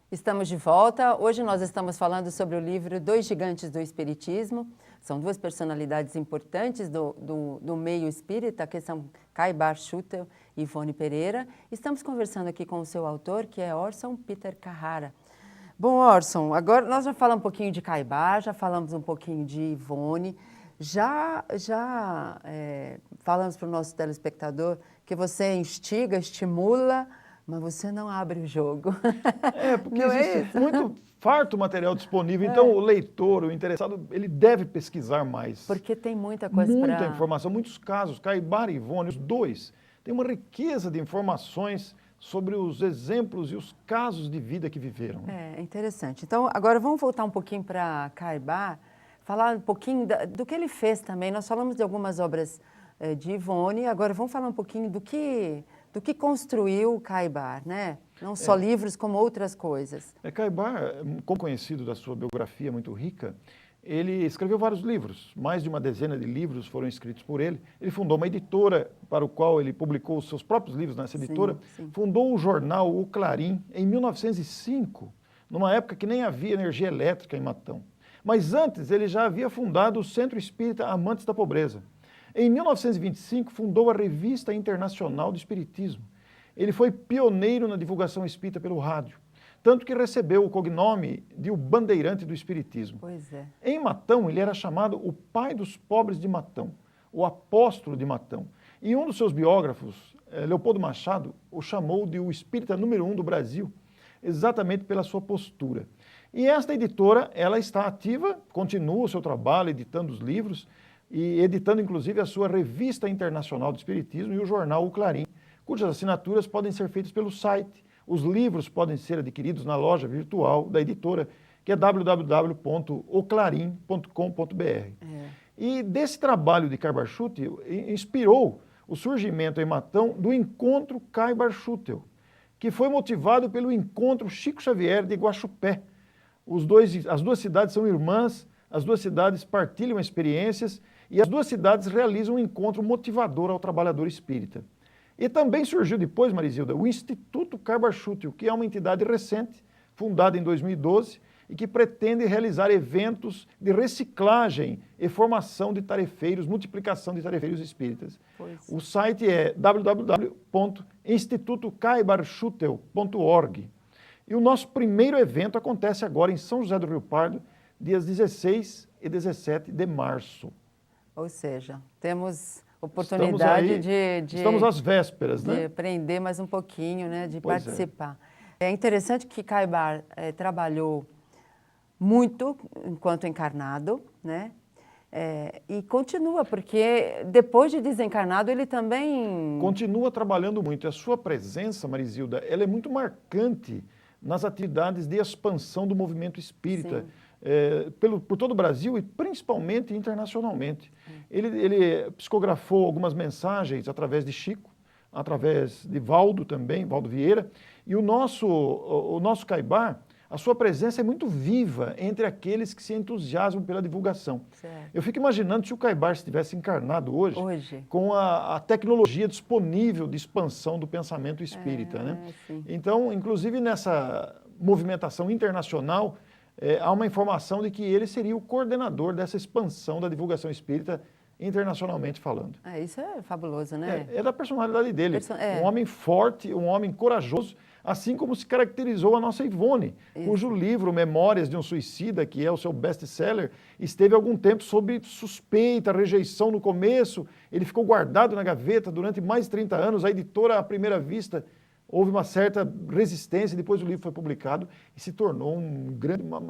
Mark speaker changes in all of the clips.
Speaker 1: Estamos de volta. Hoje nós estamos falando sobre o livro Dois Gigantes do Espiritismo. São duas personalidades importantes do meio espírita, que são Caibar Schutel e Ivone Pereira. Estamos conversando aqui com o seu autor, que é Orson Peter Carrara. Bom, Orson, agora nós já falamos um pouquinho de Caibar, já falamos um pouquinho de Ivone, já falamos para o nosso telespectador que você instiga, estimula, mas você não abre o jogo.
Speaker 2: Porque
Speaker 1: não
Speaker 2: existe muito farto material disponível, então o leitor, o interessado, ele deve pesquisar mais.
Speaker 1: Porque tem muita coisa para...
Speaker 2: Muita informação, muitos casos. Caibar e Ivone, os dois, têm uma riqueza de informações sobre os exemplos e os casos de vida que viveram.
Speaker 1: É interessante. Então, agora vamos voltar um pouquinho para Caibar, falar um pouquinho do que ele fez também. Nós falamos de algumas obras de Ivone, agora vamos falar um pouquinho do que construiu Caibar, né? Não só livros, como outras coisas.
Speaker 2: Caibar, como conhecido da sua biografia muito rica, ele escreveu vários livros, mais de uma dezena de livros foram escritos por ele. Ele fundou uma editora para o qual ele publicou os seus próprios livros nessa editora.
Speaker 1: Sim.
Speaker 2: Fundou o jornal O Clarim em 1905, numa época que nem havia energia elétrica em Matão. Mas antes ele já havia fundado o Centro Espírita Amantes da Pobreza. Em 1925 fundou a Revista Internacional do Espiritismo. Ele foi pioneiro na divulgação espírita pelo rádio, tanto que recebeu o cognome de o Bandeirante do Espiritismo.
Speaker 1: Pois é.
Speaker 2: Em Matão, ele era chamado o pai dos pobres de Matão, o apóstolo de Matão. E um dos seus biógrafos, Leopoldo Machado, o chamou de o espírita número 1 do Brasil, exatamente pela sua postura. E esta editora, ela está ativa, continua o seu trabalho, editando os livros, e editando inclusive a sua Revista Internacional do Espiritismo e o jornal O Clarim, cujas assinaturas podem ser feitas pelo site. Os livros podem ser adquiridos na loja virtual da editora, que é www.oclarim.com.br. E desse trabalho de Caibar Schutel inspirou o surgimento em Matão do Encontro Caibar Schutel, que foi motivado pelo Encontro Chico Xavier de Guaxupé. As duas cidades são irmãs, as duas cidades partilham experiências e as duas cidades realizam um encontro motivador ao trabalhador espírita. E também surgiu depois, Marisilda, o Instituto Caibar Schutel, que é uma entidade recente, fundada em 2012, e que pretende realizar eventos de reciclagem e formação de tarefeiros, multiplicação de tarefeiros espíritas. O site é www.institutocaibarschutel.org. E o nosso primeiro evento acontece agora em São José do Rio Pardo, dias 16 e 17 de março.
Speaker 1: Ou seja, temos oportunidade
Speaker 2: estamos às vésperas,
Speaker 1: de aprender mais um pouquinho, né, de participar. É interessante que Caibar trabalhou muito enquanto encarnado, né? E continua, porque depois de desencarnado ele também...
Speaker 2: Continua trabalhando muito. A sua presença, Marisilda, ela é muito marcante nas atividades de expansão do movimento espírita. Por todo o Brasil e principalmente internacionalmente. Ele psicografou algumas mensagens através de Chico, através de Valdo também, Valdo Vieira, e o nosso Caibar, a sua presença é muito viva entre aqueles que se entusiasmam pela divulgação.
Speaker 1: Certo.
Speaker 2: Eu fico imaginando se o Caibar estivesse encarnado hoje. Com a tecnologia disponível de expansão do pensamento espírita. Né? Então, inclusive nessa movimentação internacional, há uma informação de que ele seria o coordenador dessa expansão da divulgação espírita internacionalmente falando.
Speaker 1: Isso é fabuloso, né?
Speaker 2: É da personalidade dele. Um homem forte, um homem corajoso, assim como se caracterizou a nossa Ivone, cujo livro Memórias de um Suicida, que é o seu best-seller, esteve algum tempo sob suspeita, rejeição no começo. Ele ficou guardado na gaveta durante mais de 30 anos. A editora, à primeira vista, houve uma certa resistência, depois o livro foi publicado e se tornou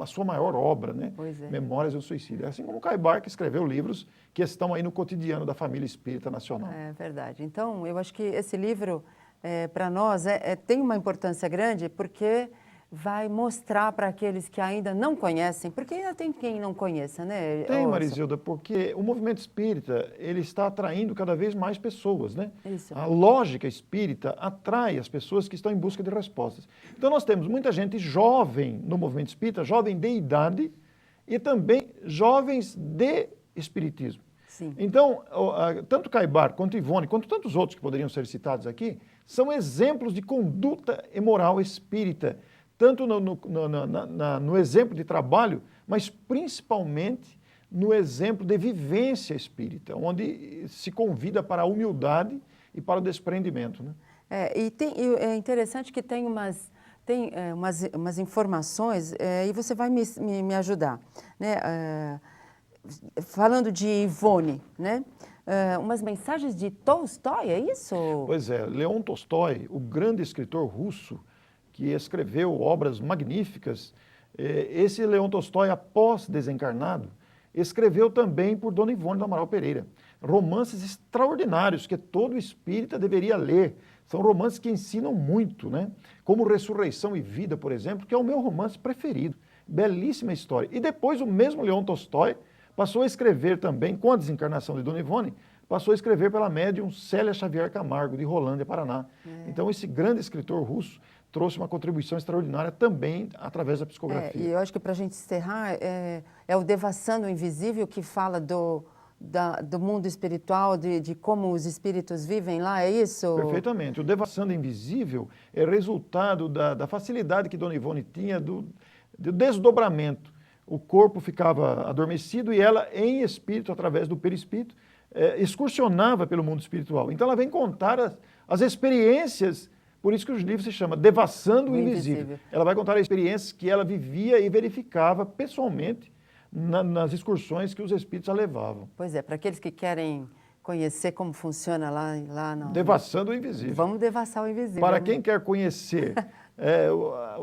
Speaker 2: a sua maior obra, né? Memórias do Suicídio. Assim como o Caibar, que escreveu livros que estão aí no cotidiano da família espírita nacional.
Speaker 1: É verdade. Então, eu acho que esse livro, para nós, tem uma importância grande, porque vai mostrar para aqueles que ainda não conhecem, porque ainda tem quem não conheça, né?
Speaker 2: Tem, Marisilda, porque o movimento espírita, ele está atraindo cada vez mais pessoas, né? A lógica espírita atrai as pessoas que estão em busca de respostas. Então nós temos muita gente jovem no movimento espírita, jovem de idade e também jovens de espiritismo. Então, tanto Caibar quanto Ivone, quanto tantos outros que poderiam ser citados aqui, são exemplos de conduta e moral espírita, tanto no exemplo de trabalho, mas principalmente no exemplo de vivência espírita, onde se convida para a humildade e para o desprendimento, né?
Speaker 1: É interessante que tem umas informações, e você vai me ajudar, né? Falando de Ivone, né? Umas mensagens de Tolstói, é isso?
Speaker 2: Pois é, Leon Tolstói, o grande escritor russo, que escreveu obras magníficas, esse Leon Tolstói, após desencarnado, escreveu também por Dona Ivone do Amaral Pereira. Romances extraordinários que todo espírita deveria ler. São romances que ensinam muito, né? Como Ressurreição e Vida, por exemplo, que é o meu romance preferido. Belíssima história. E depois o mesmo Leon Tolstói passou a escrever também, com a desencarnação de Dona Ivone, passou a escrever pela médium Célia Xavier Camargo, de Rolândia, Paraná. Então esse grande escritor russo trouxe uma contribuição extraordinária também através da psicografia.
Speaker 1: E eu acho que para a gente encerrar, é o Devassando o Invisível, que fala do mundo espiritual, de como os espíritos vivem lá, é isso?
Speaker 2: Perfeitamente. O Devassando o Invisível é resultado da facilidade que Dona Ivone tinha do desdobramento. O corpo ficava adormecido e ela, em espírito, através do perispírito, excursionava pelo mundo espiritual. Então ela vem contar as experiências. Por isso que os livros se chamam Devassando o Invisível. Ela vai contar as experiências que ela vivia e verificava pessoalmente nas excursões que os espíritos a levavam.
Speaker 1: Pois é, para aqueles que querem conhecer como funciona lá no...
Speaker 2: Devassando o Invisível.
Speaker 1: Vamos devassar o invisível.
Speaker 2: Para quem quer conhecer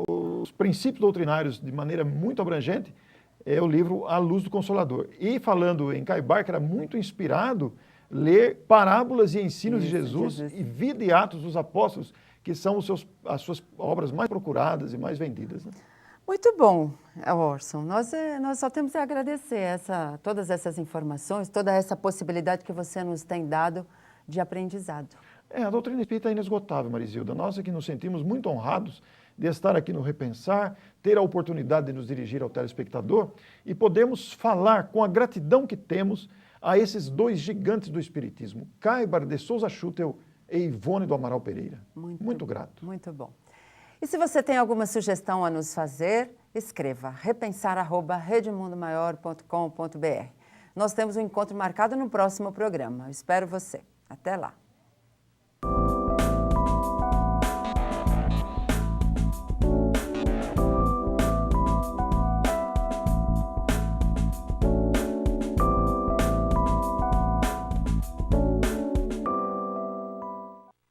Speaker 2: os princípios doutrinários de maneira muito abrangente, é o livro A Luz do Consolador. E falando em Caibar, que era muito inspirado, ler Parábolas e Ensinos de Jesus e Vida e Atos dos Apóstolos, que são as suas obras mais procuradas e mais vendidas, né?
Speaker 1: Muito bom, Orson. Nós só temos a agradecer todas essas informações, toda essa possibilidade que você nos tem dado de aprendizado.
Speaker 2: A doutrina espírita é inesgotável, Marisilda. Nós aqui nos sentimos muito honrados de estar aqui no Repensar, ter a oportunidade de nos dirigir ao telespectador e podemos falar com a gratidão que temos a esses dois gigantes do Espiritismo, Caibar de Souza Schutel e Ivone do Amaral Pereira. Muito grato.
Speaker 1: Muito bom. E se você tem alguma sugestão a nos fazer, escreva repensar@redemundomaior.com.br. Nós temos um encontro marcado no próximo programa. Eu espero você. Até lá.